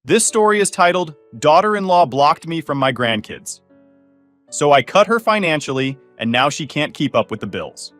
This story is titled, Daughter-in-Law Blocked Me from My Grandkids. So I cut her financially, and now she can't keep up with the bills.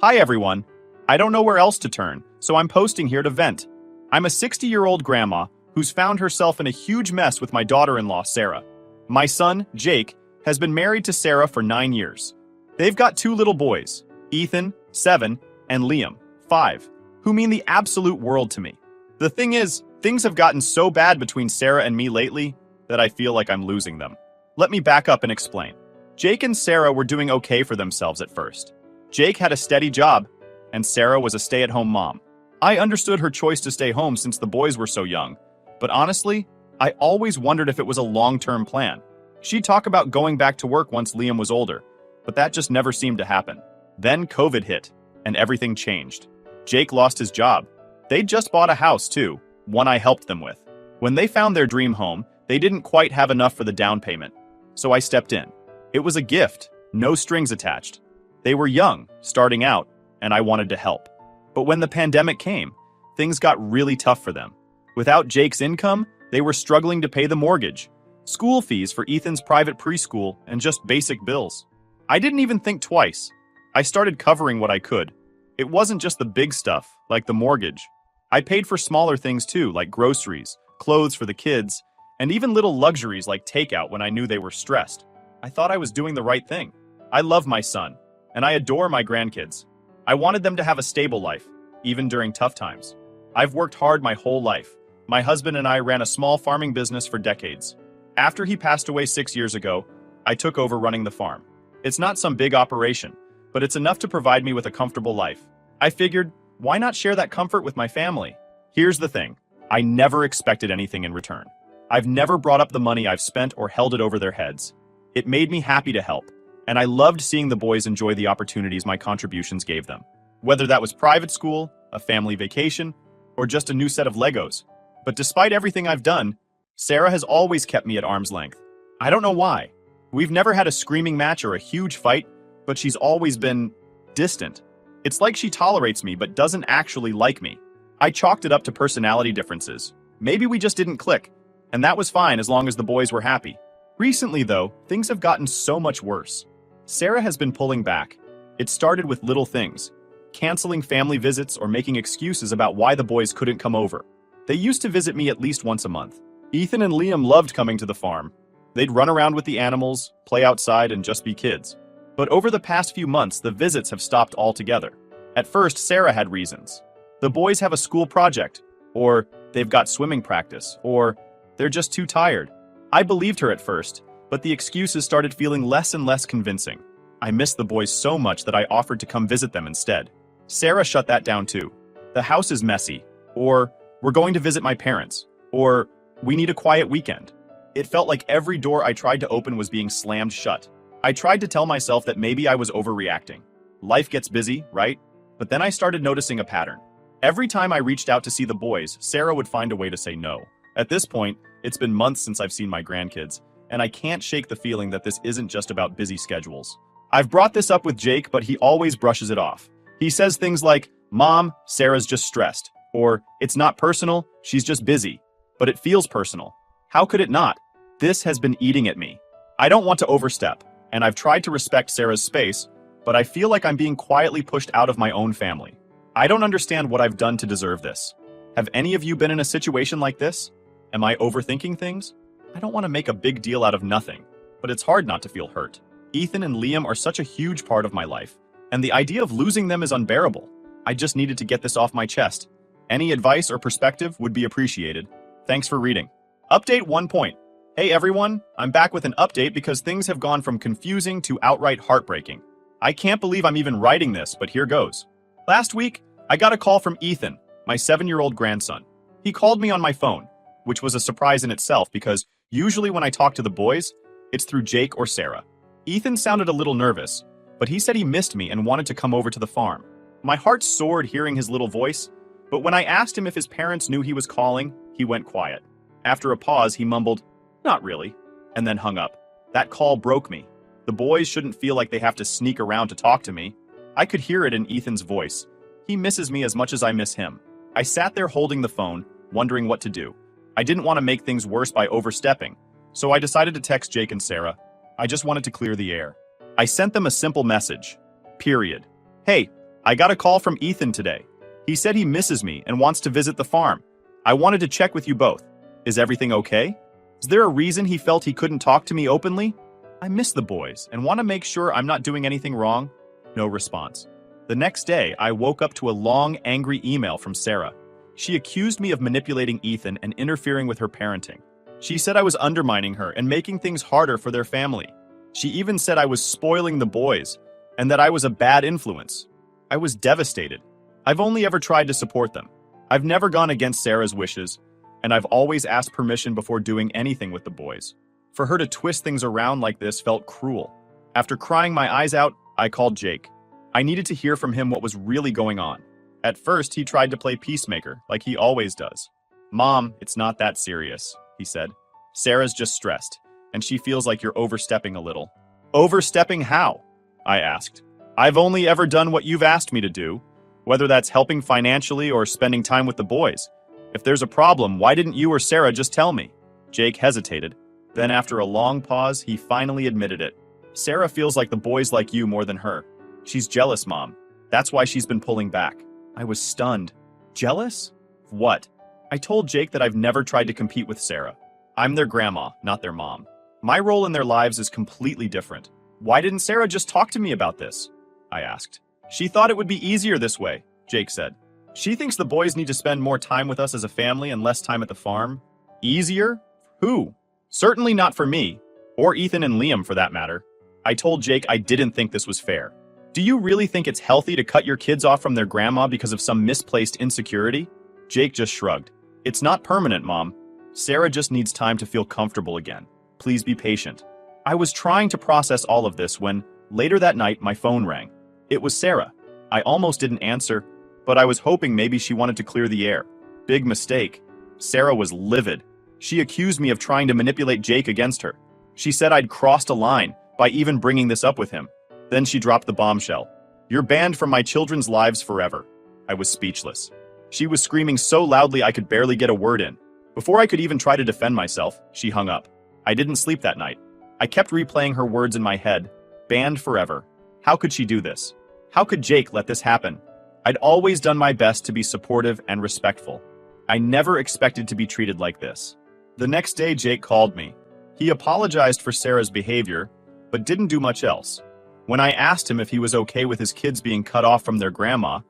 Hi everyone. I don't know where else to turn, so I'm posting here to vent. I'm a 60-year-old grandma who's found herself in a huge mess with my daughter-in-law, Sarah. My son, Jake, has been married to Sarah for 9 years. They've got 2 little boys, Ethan, 7, and Liam, 5, who mean the absolute world to me. The thing is, things have gotten so bad between Sarah and me lately that I feel like I'm losing them. Let me back up and explain. Jake and Sarah were doing okay for themselves at first. Jake had a steady job, and Sarah was a stay-at-home mom. I understood her choice to stay home since the boys were so young, but honestly, I always wondered if it was a long-term plan. She'd talk about going back to work once Liam was older, but that just never seemed to happen. Then COVID hit, and everything changed. Jake lost his job. They'd just bought a house too, one I helped them with. When they found their dream home, they didn't quite have enough for the down payment, so I stepped in. It was a gift, no strings attached. They were young, starting out, and I wanted to help. But when the pandemic came, things got really tough for them. Without Jake's income, they were struggling to pay the mortgage, school fees for Ethan's private preschool, and just basic bills. I didn't even think twice. I started covering what I could. It wasn't just the big stuff, like the mortgage. I paid for smaller things too, like groceries, clothes for the kids, and even little luxuries like takeout when I knew they were stressed. I thought I was doing the right thing. I love my son, and I adore my grandkids. I wanted them to have a stable life, even during tough times. I've worked hard my whole life. My husband and I ran a small farming business for decades. After he passed away 6 years ago, I took over running the farm. It's not some big operation, but it's enough to provide me with a comfortable life. I figured, why not share that comfort with my family? Here's the thing. I never expected anything in return. I've never brought up the money I've spent or held it over their heads. It made me happy to help, and I loved seeing the boys enjoy the opportunities my contributions gave them. Whether that was private school, a family vacation, or just a new set of Legos. But despite everything I've done, Sarah has always kept me at arm's length. I don't know why. We've never had a screaming match or a huge fight, but she's always been distant. It's like she tolerates me but doesn't actually like me. I chalked it up to personality differences. Maybe we just didn't click, and that was fine as long as the boys were happy. Recently, though, things have gotten so much worse. Sarah has been pulling back. It started with little things, canceling family visits or making excuses about why the boys couldn't come over. They used to visit me at least once a month. Ethan and Liam loved coming to the farm. They'd run around with the animals, play outside, and just be kids. But over the past few months, the visits have stopped altogether. At first, Sarah had reasons. The boys have a school project, or they've got swimming practice, or they're just too tired. I believed her at first, but the excuses started feeling less and less convincing. I missed the boys so much that I offered to come visit them instead. Sarah shut that down too. The house is messy, or we're going to visit my parents, or we need a quiet weekend. It felt like every door I tried to open was being slammed shut. I tried to tell myself that maybe I was overreacting. Life gets busy, right? But then I started noticing a pattern. Every time I reached out to see the boys, Sarah would find a way to say no. At this point, it's been months since I've seen my grandkids, and I can't shake the feeling that this isn't just about busy schedules. I've brought this up with Jake, but he always brushes it off. He says things like, "Mom, Sarah's just stressed," or "It's not personal, she's just busy." But it feels personal. How could it not? This has been eating at me. I don't want to overstep, and I've tried to respect Sarah's space, but I feel like I'm being quietly pushed out of my own family. I don't understand what I've done to deserve this. Have any of you been in a situation like this? Am I overthinking things? I don't want to make a big deal out of nothing, but it's hard not to feel hurt. Ethan and Liam are such a huge part of my life, and the idea of losing them is unbearable. I just needed to get this off my chest. Any advice or perspective would be appreciated. Thanks for reading. Update 1 point. Hey everyone, I'm back with an update because things have gone from confusing to outright heartbreaking. I can't believe I'm even writing this, but here goes. Last week, I got a call from Ethan, my 7-year-old grandson. He called me on my phone, which was a surprise in itself because usually when I talk to the boys, it's through Jake or Sarah. Ethan sounded a little nervous, but he said he missed me and wanted to come over to the farm. My heart soared hearing his little voice, but when I asked him if his parents knew he was calling, he went quiet. After a pause, he mumbled, "Not really," and then hung up. That call broke me. The boys shouldn't feel like they have to sneak around to talk to me. I could hear it in Ethan's voice. He misses me as much as I miss him. I sat there holding the phone, wondering what to do. I didn't want to make things worse by overstepping, so I decided to text Jake and Sarah. I just wanted to clear the air. I sent them a simple message. Period. Hey, I got a call from Ethan today. He said he misses me and wants to visit the farm. I wanted to check with you both. Is everything okay? Is there a reason he felt he couldn't talk to me openly? I miss the boys and want to make sure I'm not doing anything wrong. No response. The next day, I woke up to a long, angry email from Sarah. She accused me of manipulating Ethan and interfering with her parenting. She said I was undermining her and making things harder for their family. She even said I was spoiling the boys and that I was a bad influence. I was devastated. I've only ever tried to support them. I've never gone against Sarah's wishes, and I've always asked permission before doing anything with the boys. For her to twist things around like this felt cruel. After crying my eyes out, I called Jake. I needed to hear from him what was really going on. At first, he tried to play peacemaker, like he always does. Mom, it's not that serious, he said. Sarah's just stressed, and she feels like you're overstepping a little. Overstepping how? I asked. I've only ever done what you've asked me to do, whether that's helping financially or spending time with the boys. If there's a problem, why didn't you or Sarah just tell me? Jake hesitated. Then after a long pause, he finally admitted it. Sarah feels like the boys like you more than her. She's jealous, Mom. That's why she's been pulling back. I was stunned. Jealous? What? I told Jake that I've never tried to compete with Sarah. I'm their grandma, not their mom. My role in their lives is completely different. Why didn't Sarah just talk to me about this? I asked. She thought it would be easier this way, Jake said. She thinks the boys need to spend more time with us as a family and less time at the farm. Easier? Who? Certainly not for me, or Ethan and Liam for that matter. I told Jake I didn't think this was fair. Do you really think it's healthy to cut your kids off from their grandma because of some misplaced insecurity? Jake just shrugged. It's not permanent, Mom. Sarah just needs time to feel comfortable again. Please be patient. I was trying to process all of this when, later that night, my phone rang. It was Sarah. I almost didn't answer, but I was hoping maybe she wanted to clear the air. Big mistake. Sarah was livid. She accused me of trying to manipulate Jake against her. She said I'd crossed a line by even bringing this up with him. Then she dropped the bombshell. You're banned from my children's lives forever. I was speechless. She was screaming so loudly I could barely get a word in. Before I could even try to defend myself, she hung up. I didn't sleep that night. I kept replaying her words in my head. Banned forever. How could she do this? How could Jake let this happen? I'd always done my best to be supportive and respectful. I never expected to be treated like this. The next day, Jake called me. He apologized for Sarah's behavior, but didn't do much else. When I asked him if he was okay with his kids being cut off from their grandma,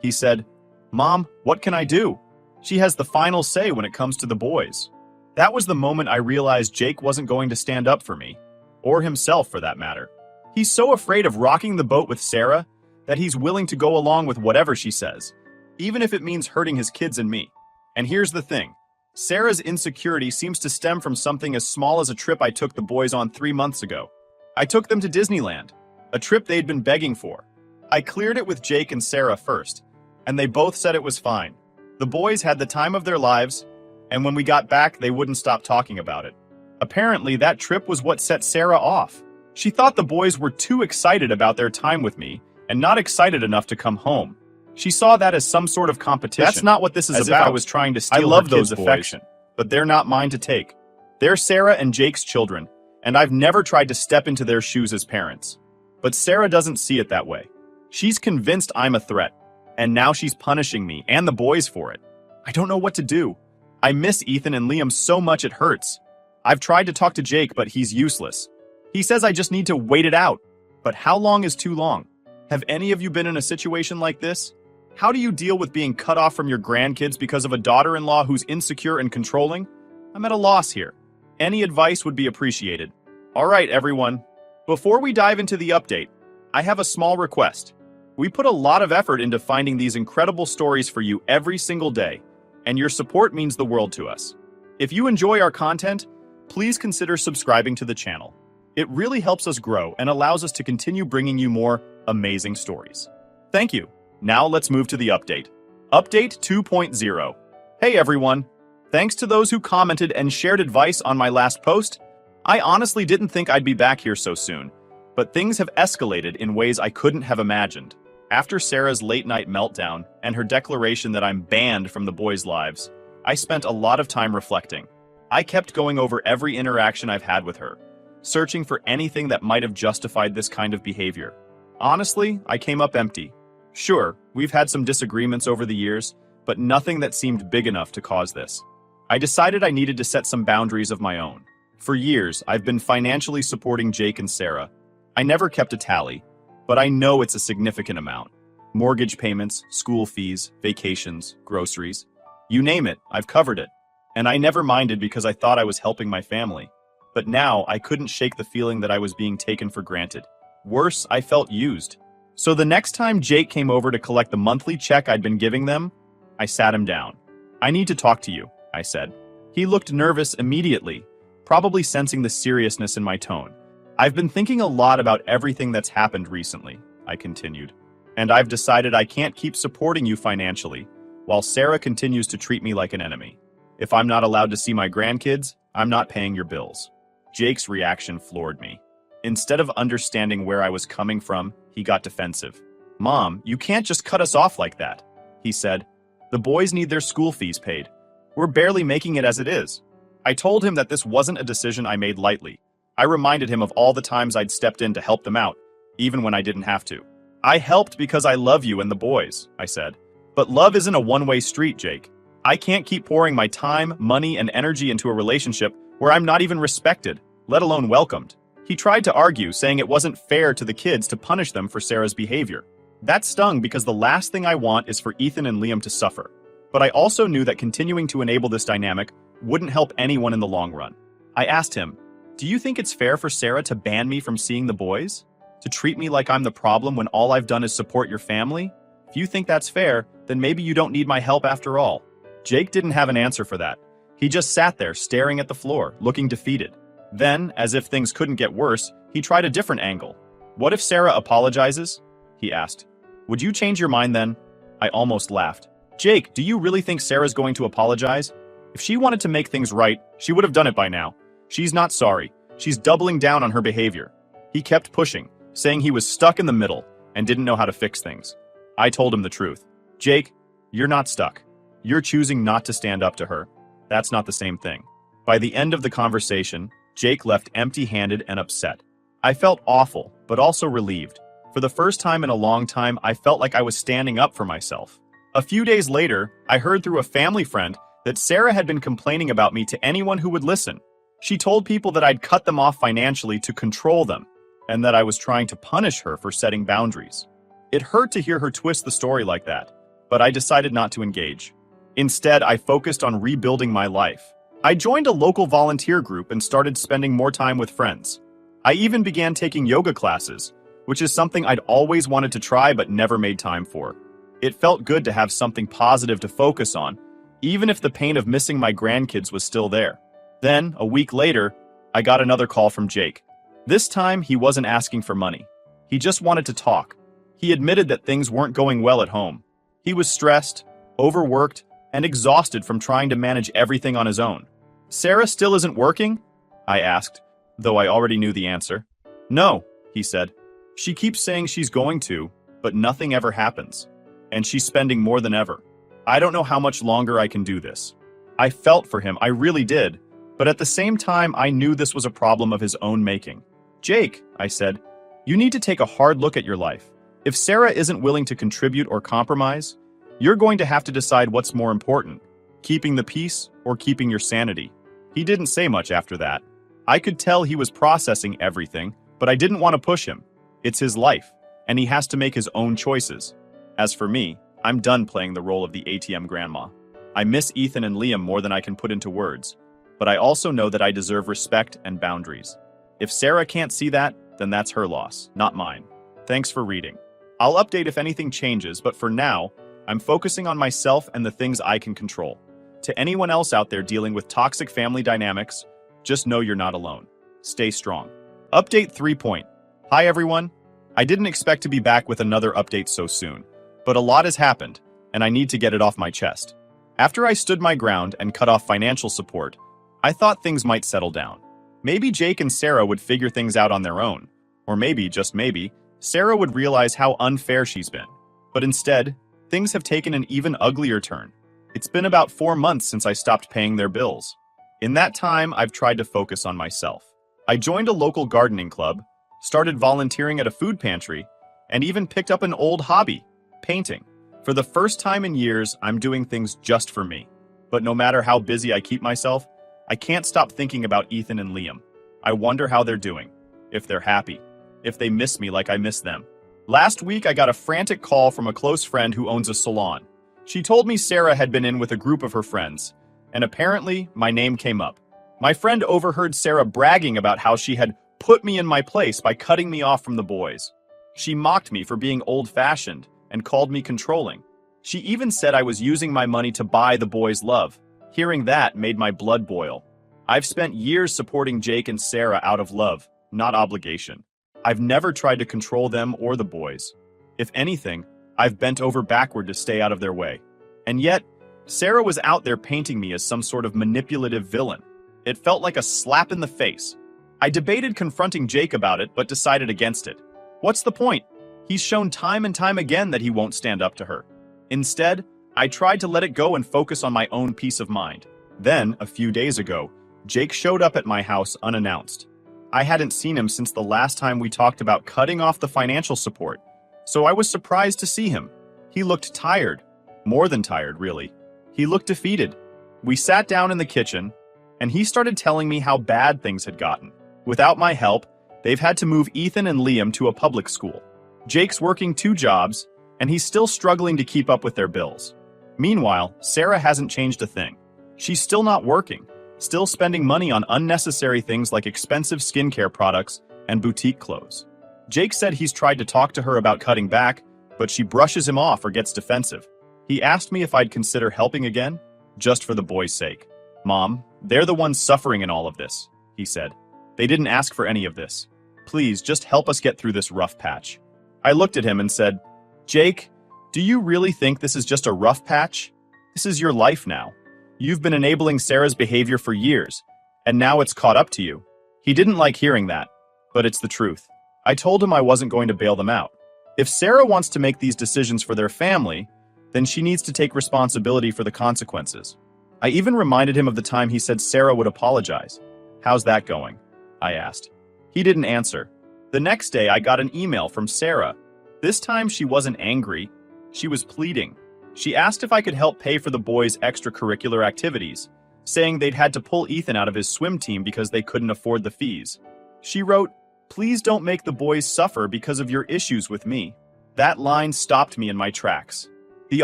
he said, Mom, what can I do? She has the final say when it comes to the boys. That was the moment I realized Jake wasn't going to stand up for me, or himself for that matter. He's so afraid of rocking the boat with Sarah that he's willing to go along with whatever she says, even if it means hurting his kids and me. And here's the thing. Sarah's insecurity seems to stem from something as small as a trip I took the boys on 3 months ago. I took them to Disneyland, a trip they'd been begging for. I cleared it with Jake and Sarah first, and they both said it was fine. The boys had the time of their lives, and when we got back, they wouldn't stop talking about it. Apparently, that trip was what set Sarah off. She thought the boys were too excited about their time with me and not excited enough to come home. She saw that as some sort of competition. That's not what this is about. If I was trying to steal her kids' affection, but they're not mine to take. They're Sarah and Jake's children, and I've never tried to step into their shoes as parents. But Sarah doesn't see it that way. She's convinced I'm a threat, and now she's punishing me and the boys for it. I don't know what to do. I miss Ethan and Liam so much it hurts. I've tried to talk to Jake, but he's useless. He says I just need to wait it out. But how long is too long? Have any of you been in a situation like this? How do you deal with being cut off from your grandkids because of a daughter-in-law who's insecure and controlling? I'm at a loss here. Any advice would be appreciated. All right, everyone. Before we dive into the update, I have a small request. We put a lot of effort into finding these incredible stories for you every single day, and your support means the world to us. If you enjoy our content, please consider subscribing to the channel. It really helps us grow and allows us to continue bringing you more amazing stories. Thank you. Now let's move to the update. Update 2.0. Hey everyone. Thanks to those who commented and shared advice on my last post. I honestly didn't think I'd be back here so soon, but things have escalated in ways I couldn't have imagined. After Sarah's late-night meltdown and her declaration that I'm banned from the boys' lives, I spent a lot of time reflecting. I kept going over every interaction I've had with her, searching for anything that might have justified this kind of behavior. Honestly, I came up empty. Sure, we've had some disagreements over the years, but nothing that seemed big enough to cause this. I decided I needed to set some boundaries of my own. For years, I've been financially supporting Jake and Sarah. I never kept a tally, but I know it's a significant amount. Mortgage payments, school fees, vacations, groceries. You name it, I've covered it. And I never minded because I thought I was helping my family. But now I couldn't shake the feeling that I was being taken for granted. Worse, I felt used. So the next time Jake came over to collect the monthly check I'd been giving them, I sat him down. "I need to talk to you," I said. He looked nervous immediately, probably sensing the seriousness in my tone. "I've been thinking a lot about everything that's happened recently," I continued. "And I've decided I can't keep supporting you financially, while Sarah continues to treat me like an enemy. If I'm not allowed to see my grandkids, I'm not paying your bills." Jake's reaction floored me. Instead of understanding where I was coming from, he got defensive. "Mom, you can't just cut us off like that," he said. "The boys need their school fees paid. We're barely making it as it is." I told him that this wasn't a decision I made lightly. I reminded him of all the times I'd stepped in to help them out, even when I didn't have to. "I helped because I love you and the boys," I said. "But love isn't a one-way street, Jake. I can't keep pouring my time, money, and energy into a relationship where I'm not even respected, let alone welcomed." He tried to argue, saying it wasn't fair to the kids to punish them for Sarah's behavior. That stung because the last thing I want is for Ethan and Liam to suffer. But I also knew that continuing to enable this dynamic wouldn't help anyone in the long run. I asked him, "Do you think it's fair for Sarah to ban me from seeing the boys? To treat me like I'm the problem when all I've done is support your family? If you think that's fair, then maybe you don't need my help after all." Jake didn't have an answer for that. He just sat there staring at the floor, looking defeated. Then, as if things couldn't get worse, he tried a different angle. "What if Sarah apologizes?" he asked. "Would you change your mind then?" I almost laughed. "Jake, do you really think Sarah's going to apologize? If she wanted to make things right, she would have done it by now. She's not sorry. She's doubling down on her behavior." He kept pushing, saying he was stuck in the middle and didn't know how to fix things. I told him the truth. "Jake, you're not stuck. You're choosing not to stand up to her. That's not the same thing." By the end of the conversation, Jake left empty-handed and upset. I felt awful, but also relieved. For the first time in a long time, I felt like I was standing up for myself. A few days later, I heard through a family friend that Sarah had been complaining about me to anyone who would listen. She told people that I'd cut them off financially to control them, and that I was trying to punish her for setting boundaries. It hurt to hear her twist the story like that, but I decided not to engage. Instead, I focused on rebuilding my life. I joined a local volunteer group and started spending more time with friends. I even began taking yoga classes, which is something I'd always wanted to try but never made time for. It felt good to have something positive to focus on, even if the pain of missing my grandkids was still there. Then, a week later, I got another call from Jake. This time, he wasn't asking for money. He just wanted to talk. He admitted that things weren't going well at home. He was stressed, overworked, and exhausted from trying to manage everything on his own. "Sarah still isn't working?" I asked, though I already knew the answer. "No," he said. "She keeps saying she's going to, but nothing ever happens. And she's spending more than ever. I don't know how much longer I can do this." I felt for him, I really did. But at the same time, I knew this was a problem of his own making. "Jake," I said, "you need to take a hard look at your life. If Sarah isn't willing to contribute or compromise, you're going to have to decide what's more important, keeping the peace or keeping your sanity." He didn't say much after that. I could tell he was processing everything, but I didn't want to push him. It's his life, and he has to make his own choices. As for me, I'm done playing the role of the ATM grandma. I miss Ethan and Liam more than I can put into words, but I also know that I deserve respect and boundaries. If Sarah can't see that, then that's her loss, not mine. Thanks for reading. I'll update if anything changes, but for now, I'm focusing on myself and the things I can control. To anyone else out there dealing with toxic family dynamics, just know you're not alone. Stay strong. Update 3. Hi everyone. I didn't expect to be back with another update so soon, but a lot has happened, and I need to get it off my chest. After I stood my ground and cut off financial support, I thought things might settle down. Maybe Jake and Sarah would figure things out on their own, or maybe, just maybe, Sarah would realize how unfair she's been. But instead, things have taken an even uglier turn. It's been about 4 months since I stopped paying their bills. In that time, I've tried to focus on myself. I joined a local gardening club, started volunteering at a food pantry, and even picked up an old hobby, painting. For the first time in years, I'm doing things just for me. But no matter how busy I keep myself, I can't stop thinking about Ethan and Liam. I wonder how they're doing, if they're happy, if they miss me like I miss them. Last week, I got a frantic call from a close friend who owns a salon. She told me Sarah had been in with a group of her friends, and apparently, my name came up. My friend overheard Sarah bragging about how she had put me in my place by cutting me off from the boys. She mocked me for being old-fashioned and called me controlling. She even said I was using my money to buy the boys' love. Hearing that made my blood boil. I've spent years supporting Jake and Sarah out of love, not obligation. I've never tried to control them or the boys. If anything, I've bent over backward to stay out of their way. And yet, Sarah was out there painting me as some sort of manipulative villain. It felt like a slap in the face. I debated confronting Jake about it, but decided against it. What's the point? He's shown time and time again that he won't stand up to her. Instead, I tried to let it go and focus on my own peace of mind. Then, a few days ago, Jake showed up at my house unannounced. I hadn't seen him since the last time we talked about cutting off the financial support, so I was surprised to see him. He looked tired. More than tired, really. He looked defeated. We sat down in the kitchen, and he started telling me how bad things had gotten. Without my help, they've had to move Ethan and Liam to a public school. Jake's working 2 jobs, and he's still struggling to keep up with their bills. Meanwhile, Sarah hasn't changed a thing. She's still not working, still spending money on unnecessary things like expensive skincare products and boutique clothes. Jake said he's tried to talk to her about cutting back, but she brushes him off or gets defensive. He asked me if I'd consider helping again, just for the boys' sake. "Mom, they're the ones suffering in all of this," he said. "They didn't ask for any of this. Please, just help us get through this rough patch." I looked at him and said, "Jake, do you really think this is just a rough patch? This is your life now. You've been enabling Sarah's behavior for years, and now it's caught up to you." He didn't like hearing that, but it's the truth. I told him I wasn't going to bail them out. If Sarah wants to make these decisions for their family, then she needs to take responsibility for the consequences. I even reminded him of the time he said Sarah would apologize. "How's that going?" I asked. He didn't answer. The next day, I got an email from Sarah. This time, she wasn't angry. She was pleading. She asked if I could help pay for the boys' extracurricular activities, saying they'd had to pull Ethan out of his swim team because they couldn't afford the fees. She wrote, "Please don't make the boys suffer because of your issues with me." That line stopped me in my tracks. The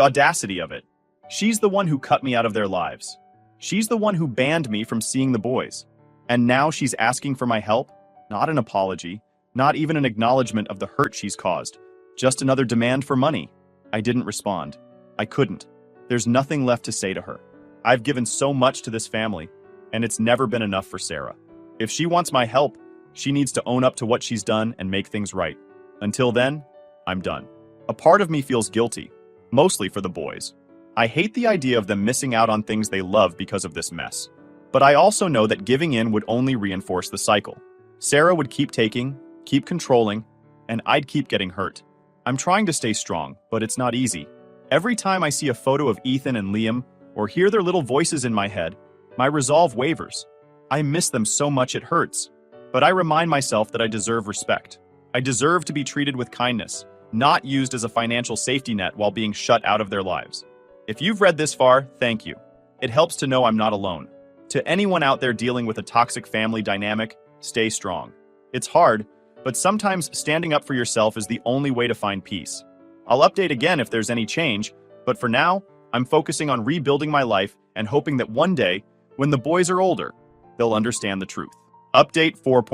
audacity of it. She's the one who cut me out of their lives. She's the one who banned me from seeing the boys. And now she's asking for my help? Not an apology, not even an acknowledgement of the hurt she's caused. Just another demand for money. I didn't respond. I couldn't. There's nothing left to say to her. I've given so much to this family, and it's never been enough for Sarah. If she wants my help, she needs to own up to what she's done and make things right. Until then, I'm done. A part of me feels guilty, mostly for the boys. I hate the idea of them missing out on things they love because of this mess. But I also know that giving in would only reinforce the cycle. Sarah would keep taking, keep controlling, and I'd keep getting hurt. I'm trying to stay strong, but it's not easy. Every time I see a photo of Ethan and Liam or hear their little voices in my head, my resolve wavers. I miss them so much it hurts. But I remind myself that I deserve respect. I deserve to be treated with kindness, not used as a financial safety net while being shut out of their lives. If you've read this far, thank you. It helps to know I'm not alone. To anyone out there dealing with a toxic family dynamic, stay strong. It's hard, but sometimes standing up for yourself is the only way to find peace. I'll update again if there's any change, but for now, I'm focusing on rebuilding my life and hoping that one day, when the boys are older, they'll understand the truth. Update 4.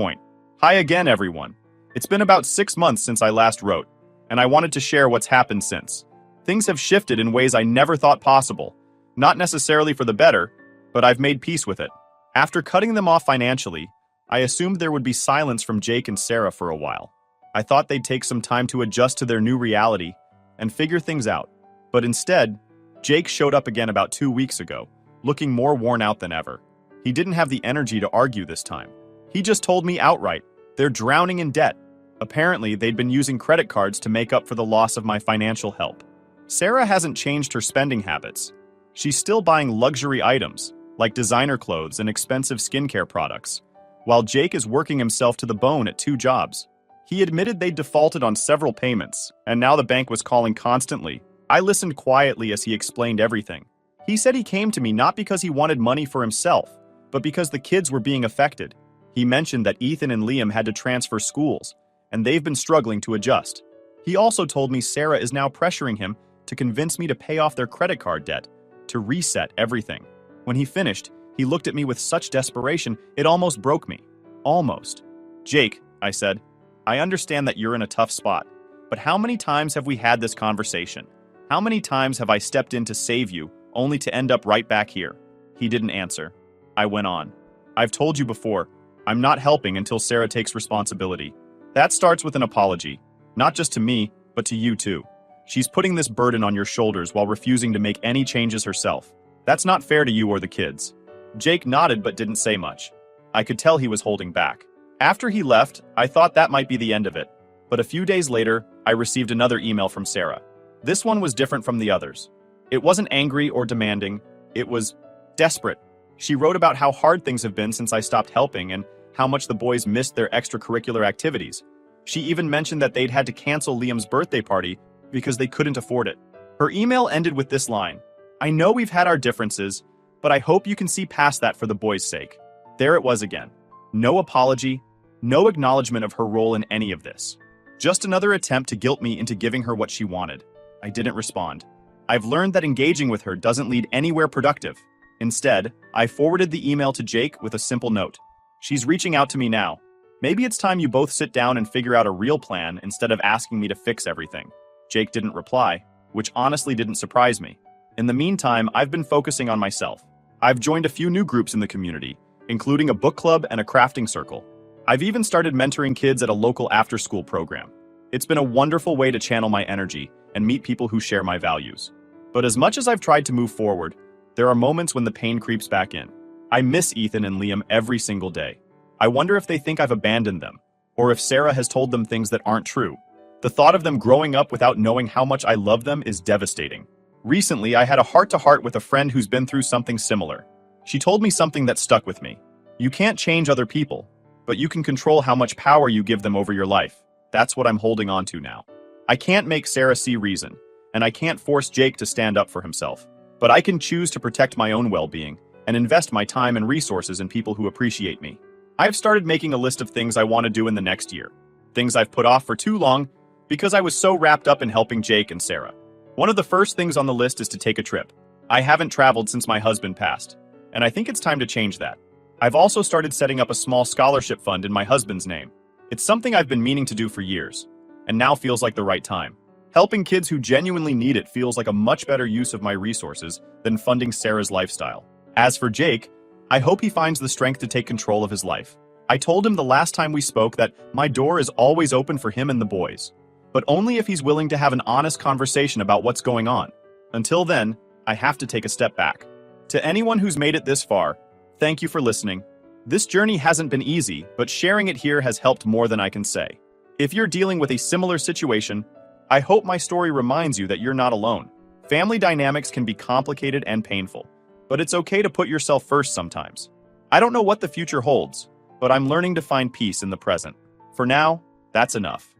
Hi again, everyone. It's been about 6 months since I last wrote, and I wanted to share what's happened since. Things have shifted in ways I never thought possible. Not necessarily for the better, but I've made peace with it. After cutting them off financially, I assumed there would be silence from Jake and Sarah for a while. I thought they'd take some time to adjust to their new reality and figure things out. But instead, Jake showed up again about 2 weeks ago, looking more worn out than ever. He didn't have the energy to argue this time. He just told me outright, they're drowning in debt. Apparently, they'd been using credit cards to make up for the loss of my financial help. Sarah hasn't changed her spending habits. She's still buying luxury items, like designer clothes and expensive skincare products, while Jake is working himself to the bone at 2 jobs. He admitted they'd defaulted on several payments, and now the bank was calling constantly. I listened quietly as he explained everything. He said he came to me not because he wanted money for himself, but because the kids were being affected. He mentioned that Ethan and Liam had to transfer schools, and they've been struggling to adjust. He also told me Sarah is now pressuring him to convince me to pay off their credit card debt, to reset everything. When he finished, he looked at me with such desperation, it almost broke me. Almost. Jake, I said, I understand that you're in a tough spot, but how many times have we had this conversation? How many times have I stepped in to save you, only to end up right back here? He didn't answer. I went on. I've told you before, I'm not helping until Sarah takes responsibility. That starts with an apology, not just to me, but to you too. She's putting this burden on your shoulders while refusing to make any changes herself. That's not fair to you or the kids. Jake nodded but didn't say much. I could tell he was holding back. After he left, I thought that might be the end of it. But a few days later, I received another email from Sarah. This one was different from the others. It wasn't angry or demanding. It was desperate. She wrote about how hard things have been since I stopped helping and how much the boys missed their extracurricular activities. She even mentioned that they'd had to cancel Liam's birthday party because they couldn't afford it. Her email ended with this line: I know we've had our differences, but I hope you can see past that for the boys' sake. There it was again. No apology, no acknowledgement of her role in any of this. Just another attempt to guilt me into giving her what she wanted. I didn't respond. I've learned that engaging with her doesn't lead anywhere productive. Instead, I forwarded the email to Jake with a simple note. She's reaching out to me now. Maybe it's time you both sit down and figure out a real plan instead of asking me to fix everything. Jake didn't reply, which honestly didn't surprise me. In the meantime, I've been focusing on myself. I've joined a few new groups in the community, including a book club and a crafting circle. I've even started mentoring kids at a local after-school program. It's been a wonderful way to channel my energy and meet people who share my values. But as much as I've tried to move forward, there are moments when the pain creeps back in. I miss Ethan and Liam every single day. I wonder if they think I've abandoned them, or if Sarah has told them things that aren't true. The thought of them growing up without knowing how much I love them is devastating. Recently, I had a heart-to-heart with a friend who's been through something similar. She told me something that stuck with me. You can't change other people, but you can control how much power you give them over your life. That's what I'm holding on to now. I can't make Sarah see reason, and I can't force Jake to stand up for himself. But I can choose to protect my own well-being and invest my time and resources in people who appreciate me. I've started making a list of things I want to do in the next year. Things I've put off for too long because I was so wrapped up in helping Jake and Sarah. One of the first things on the list is to take a trip. I haven't traveled since my husband passed, and I think it's time to change that. I've also started setting up a small scholarship fund in my husband's name. It's something I've been meaning to do for years, and now feels like the right time. Helping kids who genuinely need it feels like a much better use of my resources than funding Sarah's lifestyle. As for Jake, I hope he finds the strength to take control of his life. I told him the last time we spoke that my door is always open for him and the boys, but only if he's willing to have an honest conversation about what's going on. Until then, I have to take a step back. To anyone who's made it this far, thank you for listening. This journey hasn't been easy, but sharing it here has helped more than I can say. If you're dealing with a similar situation, I hope my story reminds you that you're not alone. Family dynamics can be complicated and painful, but it's okay to put yourself first sometimes. I don't know what the future holds, but I'm learning to find peace in the present. For now, that's enough.